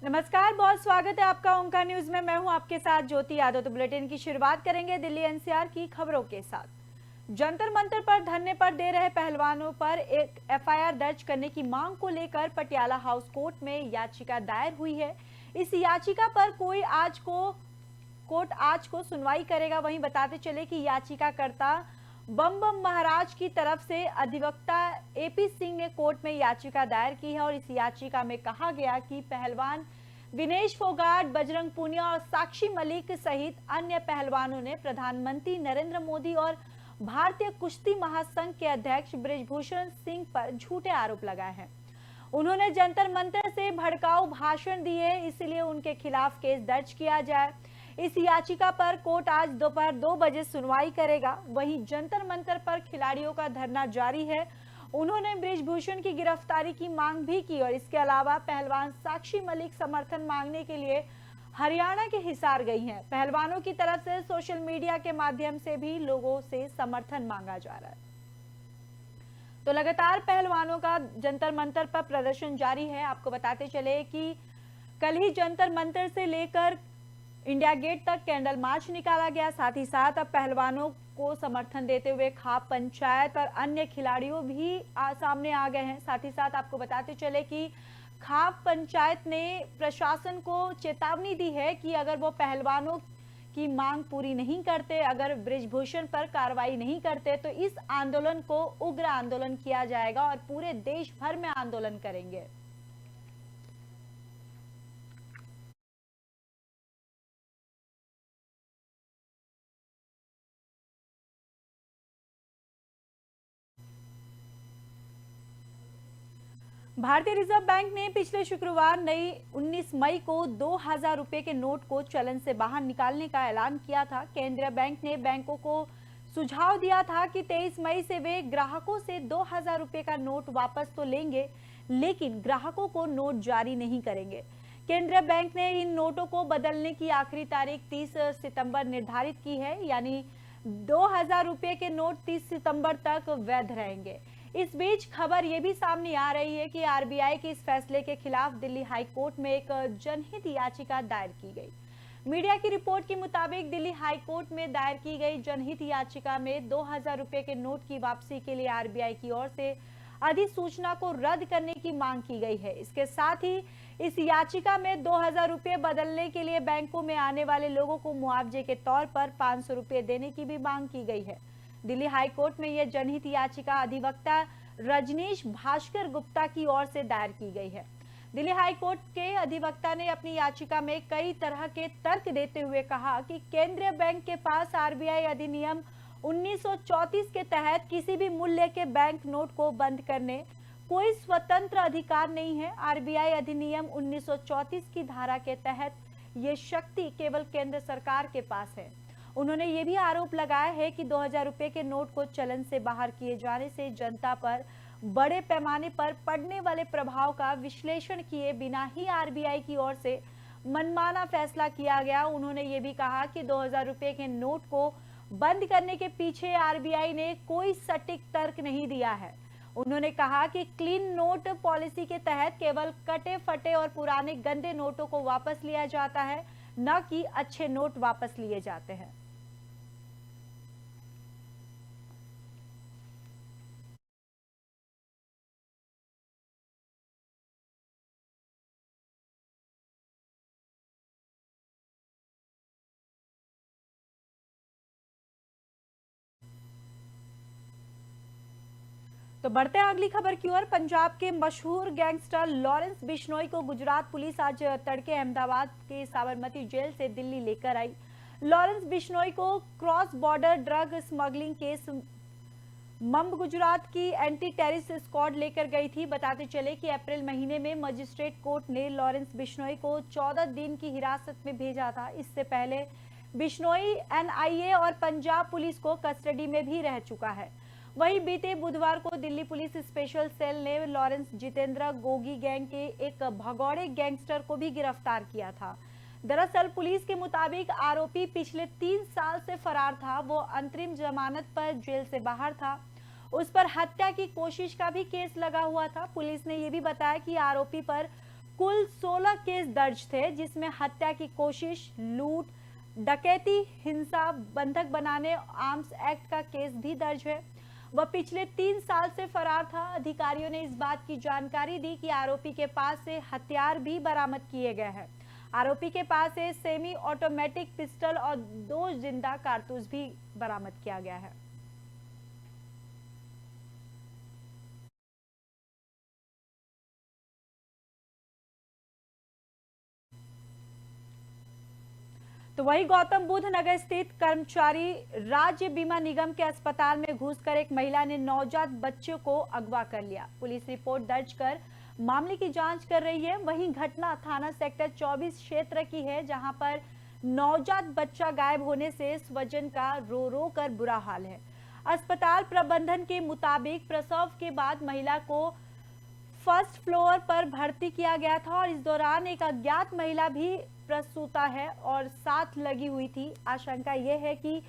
नमस्कार, बहुत स्वागत है आपका ओंकार न्यूज में। मैं हूं आपके साथ ज्योति यादव। तो बुलेटिन की शुरुआत करेंगे दिल्ली एनसीआर की खबरों के साथ। जंतर मंतर पर धरने पर दे रहे पहलवानों पर एक एफआईआर दर्ज करने की मांग को लेकर पटियाला हाउस कोर्ट में याचिका दायर हुई है। इस याचिका पर कोर्ट आज को सुनवाई करेगा। वहीं बताते चले कि याचिकाकर्ता बम बम महाराज की तरफ से अधिवक्ता एपी सिंह ने कोर्ट में याचिका दायर की है और इस याचिका में कहा गया कि पहलवान विनेश फोगाट, बजरंग पूनिया और साक्षी मलिक सहित अन्य पहलवानों ने प्रधानमंत्री नरेंद्र मोदी और भारतीय कुश्ती महासंघ के अध्यक्ष बृजभूषण सिंह पर झूठे आरोप लगाए हैं। उन्होंने जंतर मंतर से भड़काऊ भाषण दिए, इसलिए उनके खिलाफ केस दर्ज किया जाए। इस याचिका पर कोर्ट आज दोपहर 2 बजे सुनवाई करेगा। वहीं जंतर मंतर पर खिलाड़ियों का धरना जारी है। उन्होंने बृजभूषण की गिरफ्तारी की मांग भी की और इसके अलावा पहलवान साक्षी मलिक समर्थन मांगने के लिए हरियाणा के हिसार गई हैं। पहलवानों की तरफ से सोशल मीडिया के माध्यम से भी लोगों से समर्थन मांगा जा रहा है। तो लगातार पहलवानों का जंतर मंतर पर प्रदर्शन जारी है। आपको बताते चले कि कल ही जंतर मंतर से लेकर इंडिया गेट तक कैंडल मार्च निकाला गया। साथ ही साथ अब पहलवानों को समर्थन देते हुए खाप पंचायत और अन्य खिलाड़ियों भी सामने आ गए हैं। साथ ही साथ आपको बताते चले कि खाप पंचायत ने प्रशासन को चेतावनी दी है कि अगर वो पहलवानों की मांग पूरी नहीं करते, अगर बृजभूषण पर कार्रवाई नहीं करते, तो इस आंदोलन को उग्र आंदोलन किया जाएगा और पूरे देश भर में आंदोलन करेंगे। भारतीय रिजर्व बैंक ने पिछले शुक्रवार नई 19 मई को 2000 रुपए के नोट को चलन से बाहर निकालने का ऐलान किया था। केंद्रीय बैंक ने बैंकों को सुझाव दिया था कि 23 मई से वे ग्राहकों से 2000 रुपए का नोट वापस तो लेंगे, लेकिन ग्राहकों को नोट जारी नहीं करेंगे। केंद्रीय बैंक ने इन नोटों को बदलने की आखिरी तारीख 30 सितंबर निर्धारित की है, यानी 2000 रुपए के नोट 30 सितंबर तक वैध रहेंगे। इस बीच खबर यह भी सामने आ रही है कि आरबीआई के इस फैसले के खिलाफ दिल्ली हाई कोर्ट में एक जनहित याचिका दायर की गई। मीडिया की रिपोर्ट के मुताबिक दिल्ली हाई कोर्ट में दायर की गई जनहित याचिका में 2000 रुपए के नोट की वापसी के लिए आरबीआई की ओर से अधिसूचना को रद्द करने की मांग की गई है। इसके साथ ही इस याचिका में 2000 रुपए बदलने के लिए बैंकों में आने वाले लोगों को मुआवजे के तौर पर 500 रुपए देने की भी मांग की गई है। दिल्ली हाई कोर्ट में यह जनहित याचिका अधिवक्ता रजनीश भास्कर गुप्ता की ओर से दायर की गई है। दिल्ली हाई कोर्ट के अधिवक्ता ने अपनी याचिका में कई तरह के तर्क देते हुए कहा कि केंद्रीय बैंक के पास आरबीआई अधिनियम 1934 के तहत किसी भी मूल्य के बैंक नोट को बंद करने कोई स्वतंत्र अधिकार नहीं है। आरबीआई अधिनियम 1934 की धारा के तहत ये शक्ति केवल केंद्र सरकार के पास है। उन्होंने ये भी आरोप लगाया है कि 2000 रुपए के नोट को चलन से बाहर किए जाने से जनता पर बड़े पैमाने पर पड़ने वाले प्रभाव का विश्लेषण किए बिना ही आरबीआई की ओर से मनमाना फैसला किया गया। उन्होंने ये भी कहा कि 2000 रुपए के नोट को बंद करने के पीछे आरबीआई ने कोई सटीक तर्क नहीं दिया है। उन्होंने कहा कि क्लीन नोट पॉलिसी के तहत केवल कटे फटे और पुराने गंदे नोटों को वापस लिया जाता है, न कि अच्छे नोट वापस लिए जाते हैं। तो बढ़ते हैं अगली खबर की ओर। पंजाब के मशहूर गैंगस्टर लॉरेंस बिश्नोई को गुजरात पुलिस आज तड़के अहमदाबाद के साबरमती जेल से दिल्ली लेकर आई। लॉरेंस बिश्नोई को cross border drug smuggling case मम्ब गुजरात की एंटी टेररिस्ट स्क्वाड लेकर गई थी। बताते चले कि अप्रैल महीने में मजिस्ट्रेट कोर्ट ने लॉरेंस बिश्नोई को 14 दिन की हिरासत में भेजा था। इससे पहले बिश्नोई एनआईए और पंजाब पुलिस को कस्टडी में भी रह चुका है। वहीं बीते बुधवार को दिल्ली पुलिस स्पेशल सेल ने लॉरेंस जितेंद्र गोगी गैंग के एक भगौड़े गैंगस्टर को भी गिरफ्तार किया था। दरअसल पुलिस के मुताबिक आरोपी पिछले 3 साल से फरार था। वो अंतरिम जमानत पर जेल से बाहर था। उस पर हत्या की कोशिश का भी केस लगा हुआ था। पुलिस ने यह भी बताया कि आरोपी पर कुल 16 केस दर्ज थे, जिसमें हत्या की कोशिश, लूट, डकैती, हिंसा, बंधक बनाने, आर्म्स एक्ट का केस भी दर्ज है। वह पिछले 3 साल से फरार था। अधिकारियों ने इस बात की जानकारी दी कि आरोपी के पास से हथियार भी बरामद किए गए हैं। आरोपी के पास से सेमी ऑटोमेटिक पिस्टल और 2 जिंदा कारतूस भी बरामद किया गया है। तो वही गौतम बुद्ध नगर स्थित कर्मचारी राज्य बीमा निगम के अस्पताल में घुसकर एक महिला ने नवजात बच्चे को अगवा कर लिया। पुलिस रिपोर्ट दर्ज कर मामले की जांच कर रही है। वहीं घटना थाना सेक्टर 24 क्षेत्र की है, जहां पर नवजात बच्चा गायब होने से स्वजन का रो रो कर बुरा हाल है। अस्पताल प्रबंधन के मुताबिक प्रसव के बाद महिला को फर्स्ट फ्लोर पर भर्ती किया गया था और इस दौरान एक अज्ञात महिला भी प्रसूता है और साथ लगी हुई थी। आशंका यह है कि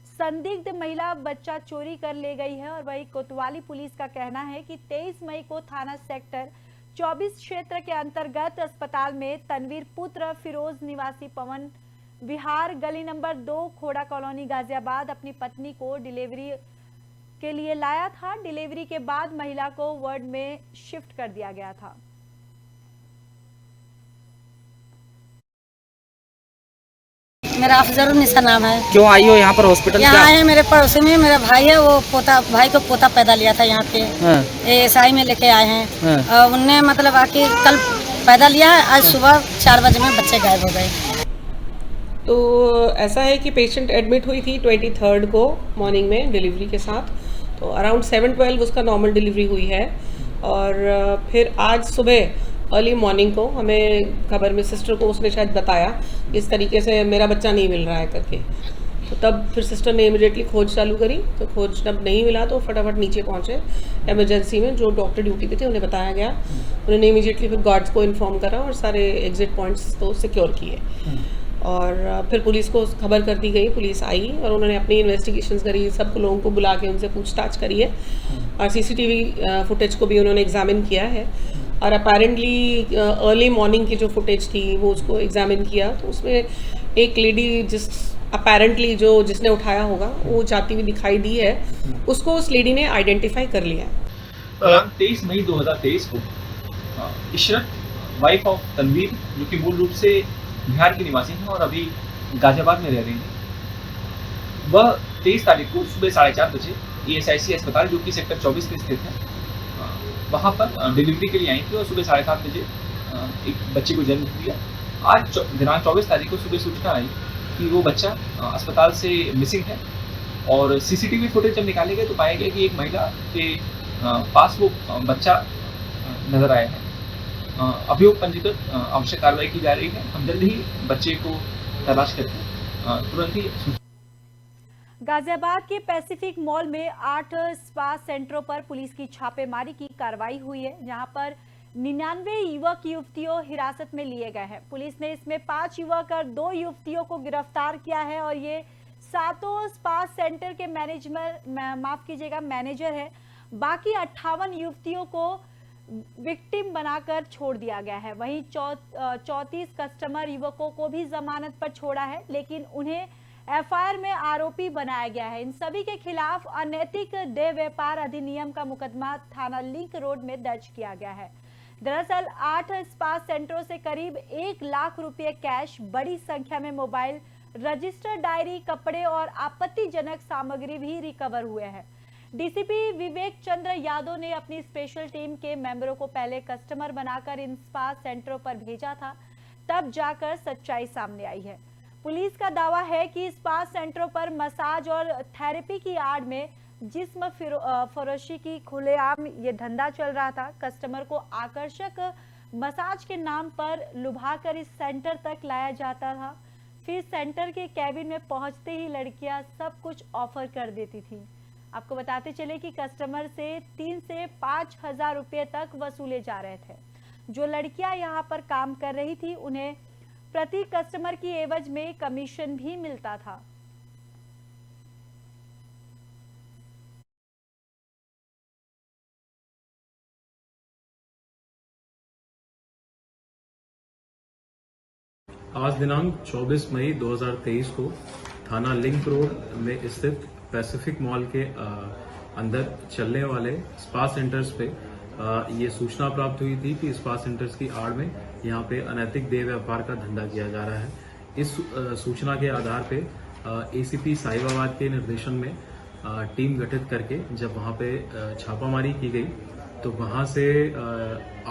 संदिग्ध महिला बच्चा चोरी कर ले गई है। और वही कोतवाली पुलिस का कहना है कि 23 मई को थाना सेक्टर 24 क्षेत्र के अंतर्गत अस्पताल में तनवीर पुत्र फिरोज निवासी पवन विहार गली नंबर 2 खोड़ा कॉलोनी गाजियाबाद अपनी पत्नी को डिलीवरी के लिए लाया था। डिलीवरी के बाद महिला को वार्ड में शिफ्ट कर दिया गया था। मेरा अफजरुन्निसा नाम है। क्यों आई हो यहाँ पर हॉस्पिटल? यहाँ आए मेरे पड़ोसी में मेरा भाई है, वो पोता भाई को पोता पैदा लिया था यहाँ पे। हाँ। एएसआई में लेके आए हैं। हाँ। उनने मतलब आके कल पैदा लिया है, आज सुबह 4 बजे में बच्चे गायब हो गए। तो ऐसा है कि पेशेंट एडमिट हुई थी 23 को मॉर्निंग में डिलीवरी के साथ। तो अराउंड 7:12 उसका नॉर्मल डिलीवरी हुई है। और फिर आज सुबह अर्ली मॉर्निंग को हमें खबर में सिस्टर को उसने शायद बताया इस तरीके से मेरा बच्चा नहीं मिल रहा है करके। तो तब फिर सिस्टर ने इमीडिएटली खोज चालू करी। तो खोज जब नहीं मिला तो फटाफट नीचे पहुँचे इमरजेंसी में, जो डॉक्टर ड्यूटी पे थे उन्हें बताया गया। उन्होंने इमीडिएटली फिर गार्ड्स को इन्फॉर्म करा और सारे एग्जिट पॉइंट्स तो सिक्योर किए। और फिर पुलिस को खबर कर दी गई, पुलिस आई और उन्होंने अपनी इन्वेस्टिगेशंस करी, सब लोगों को बुला के उनसे पूछताछ करी है। और सीसीटीवी फुटेज को भी उन्होंने एग्जामिन किया है। और अपेरेंटली अर्ली मॉर्निंग की जो फुटेज थी वो उसको एग्जामिन किया, तो उसमें एक लेडी अपेरेंटली जिसने उठाया होगा वो जाती हुई दिखाई दी है। उसको उस लेडी ने आइडेंटिफाई कर लिया है। 23 मई 2023 को इशरत वाइफ ऑफ तनवीर, जो कि मूल रूप से बिहार की निवासी हैं और अभी गाजियाबाद में रह रही हैं, वह 23 तारीख को सुबह 4:30 बजे ESIC अस्पताल, जो कि सेक्टर 24 में स्थित है, वहाँ पर डिलीवरी के लिए आई थी और सुबह 7:30 बजे एक बच्चे को जन्म दिया। आज दिनांक 24 तारीख को सुबह सूचना आई कि वो बच्चा अस्पताल से मिसिंग है। और CCTV फुटेज जब निकाले गए तो पाया गया कि एक महिला के पास वो बच्चा नजर आया है। अभियोग पंजीकृत आवश्यक कार्रवाई की जा रही है। हम जल्द ही बच्चे को तलाश करके तुरंत ही। गाजियाबाद के पैसिफिक मॉल में 8 स्पा सेंटरों पर पुलिस की छापेमारी की कार्रवाई हुई है, जहां पर 99 युवक युवतियों हिरासत में लिए गए हैं। पुलिस ने इसमें 5 युवक और 2 युवतियों को गिरफ्तार किया है और ये सातों स्पा सेंटर के मैनेजर है। बाकी 58 युवतियों को विक्टिम बनाकर छोड़ दिया गया है। वहीं 34 कस्टमर युवकों को भी जमानत पर छोड़ा है, लेकिन उन्हें FIR में आरोपी बनाया गया है। इन सभी के खिलाफ अनैतिक देह व्यापार अधिनियम का मुकदमा थाना लिंक रोड में दर्ज किया गया है। दरअसल 8 स्पा सेंटरों से करीब 1 लाख रुपए कैश, बड़ी संख्या में मोबाइल, रजिस्टर डायरी, कपड़े और आपत्तिजनक सामग्री भी रिकवर हुए हैं। DCP विवेक चंद्र यादव ने अपनी स्पेशल टीम के मेंबरों को पहले कस्टमर बनाकर इन स्पा सेंटरों पर भेजा था, तब जाकर सच्चाई सामने आई है। पुलिस का दावा है कि स्पा सेंटरों पर मसाज और थेरेपी की आड़ में जिस्म फरोशी की खुलेआम ये धंधा चल रहा था। कस्टमर को आकर्षक मसाज के नाम पर लुभाकर इस सेंटर तक लाया जाता था। फिर सेंटर के कैबिन में पहुंचते ही लड़कियां सब कुछ ऑफर कर देती थी। आपको बताते चले कि कस्टमर से 3 से 5 हजार रुपये तक वसूले जा रहे थे। जो लड़कियां यहां पर काम कर रही थी, उन्हें प्रति कस्टमर की एवज में कमीशन भी मिलता था। आज दिनांक 24 मई 2023 को थाना लिंक रोड में स्थित पैसिफिक मॉल के अंदर चलने वाले स्पा सेंटर्स पे ये सूचना प्राप्त हुई थी कि स्पा सेंटर्स की आड़ में यहाँ पे अनैतिक देह व्यापार का धंधा किया जा रहा है। इस सूचना के आधार पे एसीपी साहिबाबाद के निर्देशन में टीम गठित करके जब वहाँ पे छापामारी की गई तो वहाँ से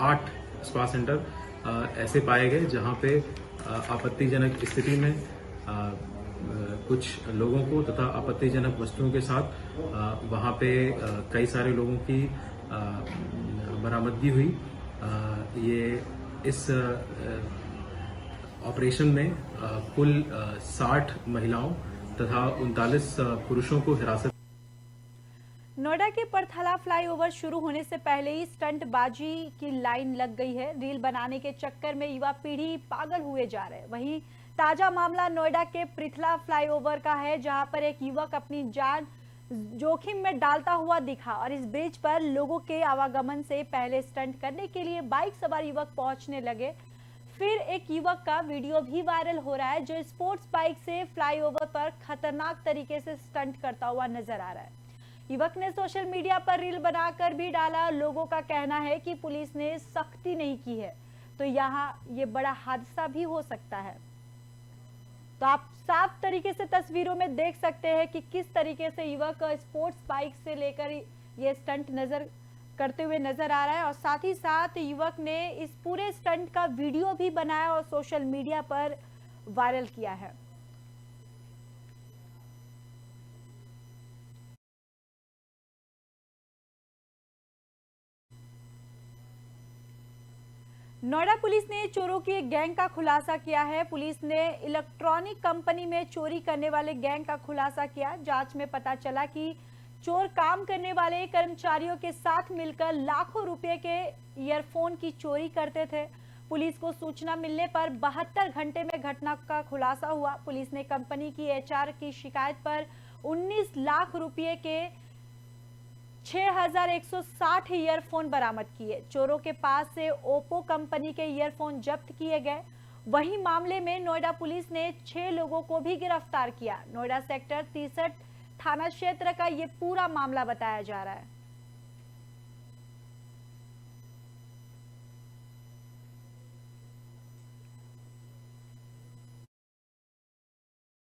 8 स्पा सेंटर ऐसे पाए गए जहाँ पे आपत्तिजनक स्थिति में कुछ लोगों को तथा आपत्तिजनक वस्तुओं के साथ वहाँ पे कई सारे लोगों की बरामदगी हुई। ये इस ऑपरेशन में कुल 60 महिलाओं तथा 39 पुरुषों को हिरासत। नोएडा के परथला फ्लाईओवर शुरू होने से पहले ही स्टंटबाजी की लाइन लग गई है। रील बनाने के चक्कर में युवा पीढ़ी पागल हुए जा रहे हैं। वहीं ताजा मामला नोएडा के पृथला फ्लाईओवर का है, जहां पर एक युवक अपनी जान जोखिम में डालता हुआ दिखा और इस ब्रिज पर लोगों के आवागमन से पहले स्टंट करने के लिए बाइक सवार युवक पहुंचने लगे। फिर एक युवक का वीडियो भी वायरल हो रहा है जो स्पोर्ट्स बाइक से फ्लाईओवर पर खतरनाक तरीके से स्टंट करता हुआ नजर आ रहा है। युवक ने सोशल मीडिया पर रील बनाकर भी डाला। लोगों का कहना है कि पुलिस ने सख्ती नहीं की है तो यहाँ ये बड़ा हादसा भी हो सकता है। तो आप साफ तरीके से तस्वीरों में देख सकते हैं कि किस तरीके से युवक स्पोर्ट्स बाइक से लेकर ये स्टंट करते हुए नजर आ रहा है और साथ ही साथ युवक ने इस पूरे स्टंट का वीडियो भी बनाया और सोशल मीडिया पर वायरल किया है। नोएडा पुलिस ने चोरों की एक गैंग का खुलासा किया है। पुलिस ने इलेक्ट्रॉनिक कंपनी में चोरी करने वाले गैंग का खुलासा किया। जांच में पता चला कि चोर काम करने वाले कर्मचारियों के साथ मिलकर लाखों रुपए के ईयरफोन की चोरी करते थे। पुलिस को सूचना मिलने पर 72 घंटे में घटना का खुलासा हुआ। पुलिस ने कंपनी की एचआर की शिकायत पर 19 लाख रुपए के 6160 ईयरफोन बरामद किए। चोरों के पास से ओप्पो कंपनी के ईयरफोन जब्त किए गए। वहीं मामले में नोएडा पुलिस ने 6 लोगों को भी गिरफ्तार किया। नोएडा सेक्टर 63 थाना क्षेत्र का ये पूरा मामला बताया जा रहा है।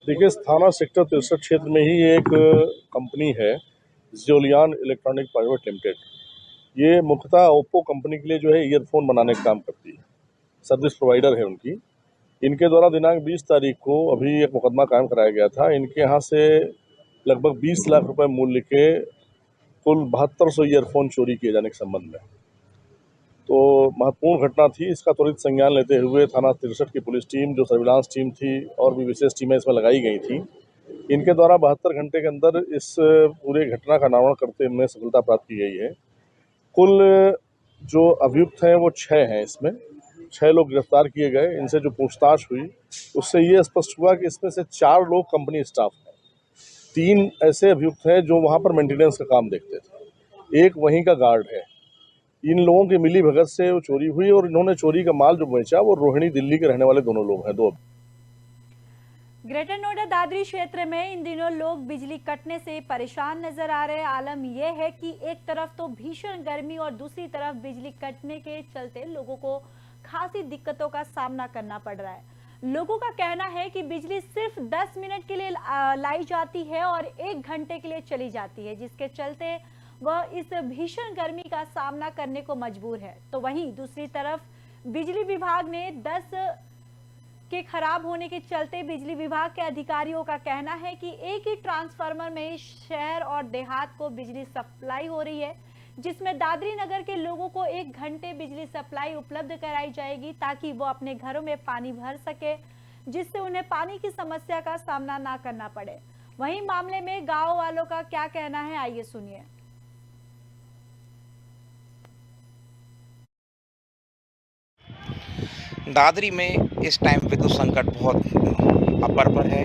देखिए, थाना सेक्टर 63 क्षेत्र में ही एक कंपनी है ज़ोलियान इलेक्ट्रॉनिक प्राइवेट लिमिटेड। ये मुख्यतः ओप्पो कंपनी के लिए जो है ईयरफोन बनाने का काम करती है, सर्विस प्रोवाइडर है उनकी। इनके द्वारा दिनांक 20 तारीख को अभी एक मुकदमा कायम कराया गया था। इनके यहाँ से लगभग 20 लाख रुपए मूल्य के कुल 7200 ईयरफोन चोरी किए जाने के संबंध में तो महत्वपूर्ण घटना थी। इसका त्वरित संज्ञान लेते हुए थाना 63 की पुलिस टीम, जो सर्विलांस टीम थी और भी विशेष टीमें इसमें लगाई गई थी। इनके द्वारा 72 घंटे के अंदर इस पूरे घटना का अनावरण करते में सफलता प्राप्त की गई है। कुल जो अभियुक्त हैं वो 6 हैं। इसमें 6 लोग गिरफ्तार किए गए। इनसे जो पूछताछ हुई उससे ये स्पष्ट हुआ कि इसमें से 4 लोग कंपनी स्टाफ हैं, 3 ऐसे अभियुक्त हैं जो वहाँ पर मेंटेनेंस का काम देखते थे, एक वहीं का गार्ड है। इन लोगों की मिली भगत से वो चोरी हुई और इन्होंने चोरी का माल जो बेचा वो रोहिणी दिल्ली के रहने वाले दोनों लोग हैं, 2। ग्रेटर नोएडा दादरी क्षेत्र में इन दिनों लोग बिजली कटने से परेशान नजर आ रहे हैं। आलम यह है कि एक तरफ तो भीषण गर्मी और दूसरी तरफ बिजली कटने के चलते लोगों को खासी दिक्कतों का सामना करना पड़ रहा है। लोगों का कहना है कि बिजली सिर्फ 10 मिनट के लिए लाई जाती है और 1 घंटे के लिए चली जाती है, जिसके चलते वह इस भीषण गर्मी का सामना करने को मजबूर है। तो वहीं दूसरी तरफ बिजली विभाग ने 10 के खराब होने के चलते बिजली विभाग के अधिकारियों का कहना है कि एक ही ट्रांसफार्मर में शहर और देहात को बिजली सप्लाई हो रही है, जिसमें दादरी नगर के लोगों को 1 घंटे बिजली सप्लाई उपलब्ध कराई जाएगी ताकि वो अपने घरों में पानी भर सके, जिससे उन्हें पानी की समस्या का सामना ना करना पड़े। वहीं मामले में गांव वालों का क्या कहना है, आइए सुनिए। दादरी में इस टाइम विद्युत संकट बहुत अपर पर है।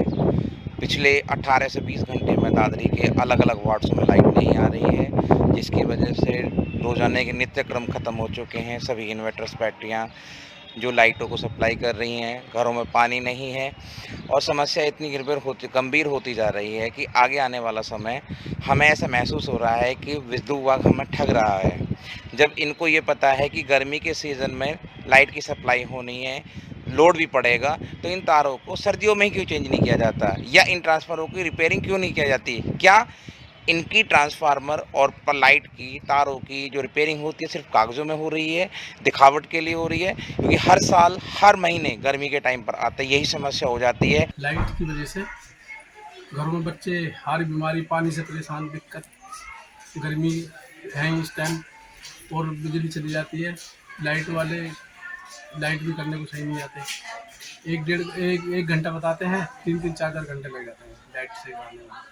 पिछले 18 से 20 घंटे में दादरी के अलग अलग वार्ड्स में लाइट नहीं आ रही है, जिसकी वजह से रोजाना के नित्य क्रम खत्म हो चुके हैं। सभी इन्वर्टर्स, बैटरियाँ जो लाइटों को सप्लाई कर रही हैं। घरों में पानी नहीं है और समस्या इतनी गंभीर होती जा रही है कि आगे आने वाला समय हमें ऐसा महसूस हो रहा है कि विद्युत विभाग हमें ठग रहा है। जब इनको ये पता है कि गर्मी के सीज़न में लाइट की सप्लाई होनी है, लोड भी पड़ेगा, तो इन तारों को सर्दियों में ही क्यों चेंज नहीं किया जाता, या इन ट्रांसफार्मरों की रिपेयरिंग क्यों नहीं की जाती? क्या इनकी ट्रांसफार्मर और लाइट की तारों की जो रिपेयरिंग होती है सिर्फ कागज़ों में हो रही है, दिखावट के लिए हो रही है? क्योंकि हर साल हर महीने गर्मी के टाइम पर आते यही समस्या हो जाती है। लाइट की वजह से घरों में बच्चे हारी बीमारी, पानी से परेशान, दिक्कत, गर्मी है इस टाइम, और बिजली चली जाती है। लाइट वाले लाइट भी करने को सही नहीं आते। एक घंटा बताते हैं, 3-3 4-4 घंटे लग जाते हैं लाइट से आने में।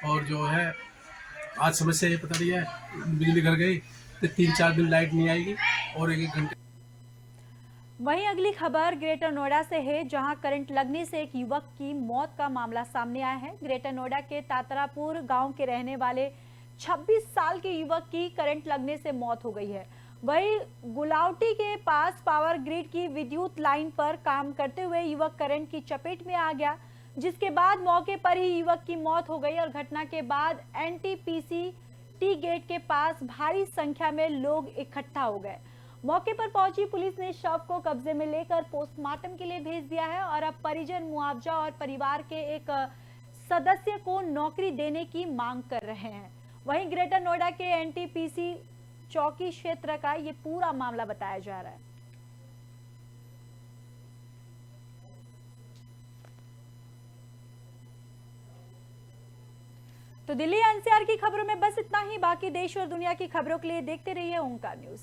और जो है आज समस्या ये पता रही है, बिजली घर गई तो 3-4 दिन लाइट नहीं आएगी और 1-1 घंटे। वहीं अगली खबर ग्रेटर नोएडा से है, जहां करंट लगने से एक युवक की मौत का मामला सामने आया है। ग्रेटर नोएडा के तातरापुर गांव के रहने वाले 26 साल के युवक की करंट लगने से मौत हो गई है। वहीं गुलावटी के पास पावर ग्रिड की विद्युत लाइन पर काम करते हुए युवक करंट की चपेट में आ गया, जिसके बाद मौके पर ही युवक की मौत हो गई। और घटना के बाद एनटीपीसी टी गेट के पास भारी संख्या में लोग इकट्ठा हो गए। मौके पर पहुंची पुलिस ने शव को कब्जे में लेकर पोस्टमार्टम के लिए भेज दिया है और अब परिजन मुआवजा और परिवार के एक सदस्य को नौकरी देने की मांग कर रहे हैं। वहीं ग्रेटर नोएडा के एनटीपीसी चौकी क्षेत्र का ये पूरा मामला बताया जा रहा है। तो दिल्ली एनसीआर की खबरों में बस इतना ही। बाकी देश और दुनिया की खबरों के लिए देखते रहिए ओंकार न्यूज़।